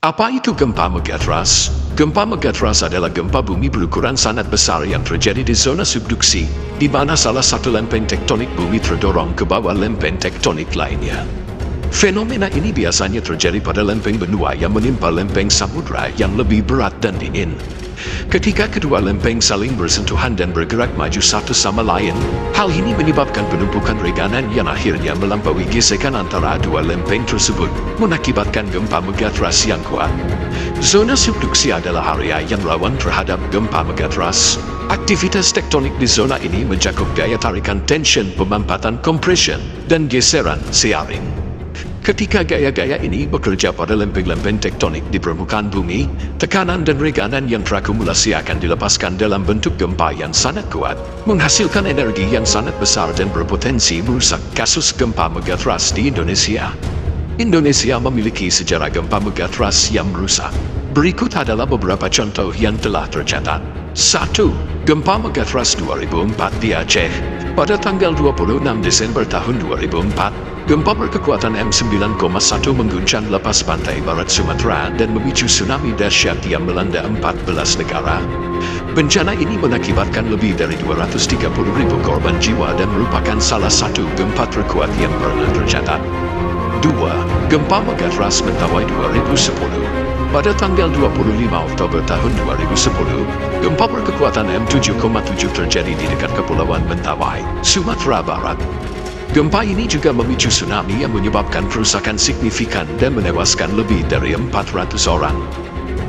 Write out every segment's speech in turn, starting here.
Apa itu gempa megatrust? Gempa megatrust adalah gempa bumi berukuran sangat besar yang terjadi di zona subduksi, di mana salah satu lempeng tektonik bumi terdorong ke bawah lempeng tektonik lainnya. Fenomena ini biasanya terjadi pada lempeng benua yang menimpa lempeng samudra yang lebih berat dan dingin. Ketika kedua lempeng saling bersentuhan dan bergerak maju satu sama lain, hal ini menyebabkan penumpukan reganan yang akhirnya melampaui gesekan antara dua lempeng tersebut, mengakibatkan gempa megatrust yang kuat. Zona subduksi adalah area yang rawan terhadap gempa megatrust. Aktivitas tektonik di zona ini mencakup gaya tarikan tension, pemampatan compression, dan geseran sharing. Ketika gaya-gaya ini bekerja pada lempeng-lempeng tektonik di permukaan bumi, tekanan dan reganan yang terakumulasi akan dilepaskan dalam bentuk gempa yang sangat kuat, menghasilkan energi yang sangat besar dan berpotensi merusak. Kasus gempa megatrust di Indonesia. Indonesia memiliki sejarah gempa megatrust yang merusak. Berikut adalah beberapa contoh yang telah tercatat. 1. Gempa megatrust 2004 di Aceh. Pada tanggal 26 Desember tahun 2004, gempa berkekuatan M9,1 mengguncang lepas pantai barat Sumatera dan memicu tsunami dahsyat yang melanda 14 negara. Bencana ini mengakibatkan lebih dari 230.000 korban jiwa dan merupakan salah satu gempa terkuat yang pernah tercatat. 2. Gempa megatrust Mentawai 2010. Pada tanggal 25 Oktober tahun 2010, gempa berkekuatan M7,7 terjadi di dekat Kepulauan Mentawai, Sumatera Barat. Gempa ini juga memicu tsunami yang menyebabkan kerusakan signifikan dan menewaskan lebih dari 400 orang.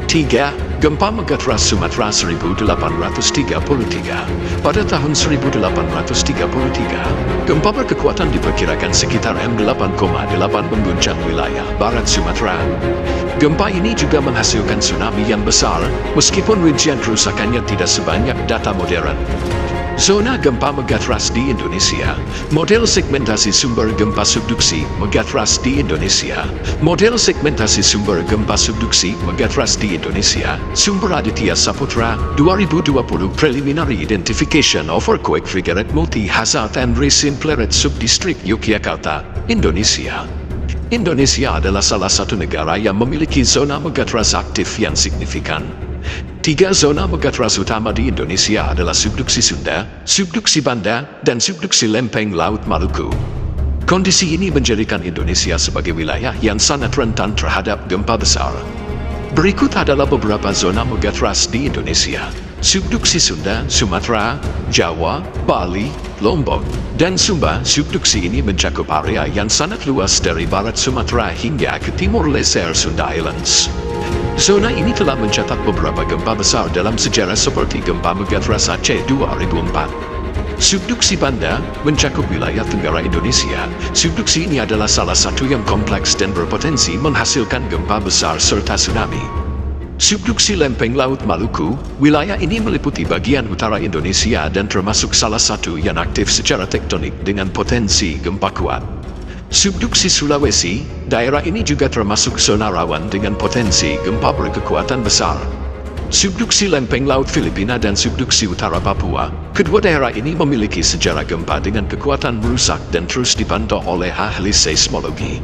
3. Gempa megatrust Sumatera 1833. Pada tahun 1833, gempa berkekuatan diperkirakan sekitar M8,8 mengguncang wilayah barat Sumatera. Gempa ini juga menghasilkan tsunami yang besar, meskipun rincian kerusakannya tidak sebanyak data modern. Zona gempa megatrust di Indonesia. Model segmentasi sumber gempa subduksi megatrust di Indonesia. Model segmentasi sumber gempa subduksi megatrust di Indonesia. Sumber Aditya Saputra 2020 Preliminary Identification of Earthquake Triggered Multi-Hazard and Recent Flared Subdistrict Yogyakarta, Indonesia. Indonesia adalah salah satu negara yang memiliki zona megatrust aktif yang signifikan. 3 zona megatrust utama di Indonesia adalah subduksi Sunda, subduksi Banda, dan subduksi lempeng Laut Maluku. Kondisi ini menjadikan Indonesia sebagai wilayah yang sangat rentan terhadap gempa besar. Berikut adalah beberapa zona megatrust di Indonesia. Subduksi Sunda, Sumatera, Jawa, Bali, Lombok, dan Sumba. Subduksi ini mencakup area yang sangat luas dari barat Sumatera hingga ke timur leser Sunda Islands. Zona ini telah mencatat beberapa gempa besar dalam sejarah seperti gempa megatrust Aceh 2004. Subduksi Banda mencakup wilayah Tenggara Indonesia. Subduksi ini adalah salah satu yang kompleks dan berpotensi menghasilkan gempa besar serta tsunami. Subduksi lempeng Laut Maluku, wilayah ini meliputi bagian utara Indonesia dan termasuk salah satu yang aktif secara tektonik dengan potensi gempa kuat. Subduksi Sulawesi, daerah ini juga termasuk zona rawan dengan potensi gempa berkekuatan besar. Subduksi lempeng Laut Filipina dan subduksi utara Papua, kedua daerah ini memiliki sejarah gempa dengan kekuatan merusak dan terus dipantau oleh ahli seismologi.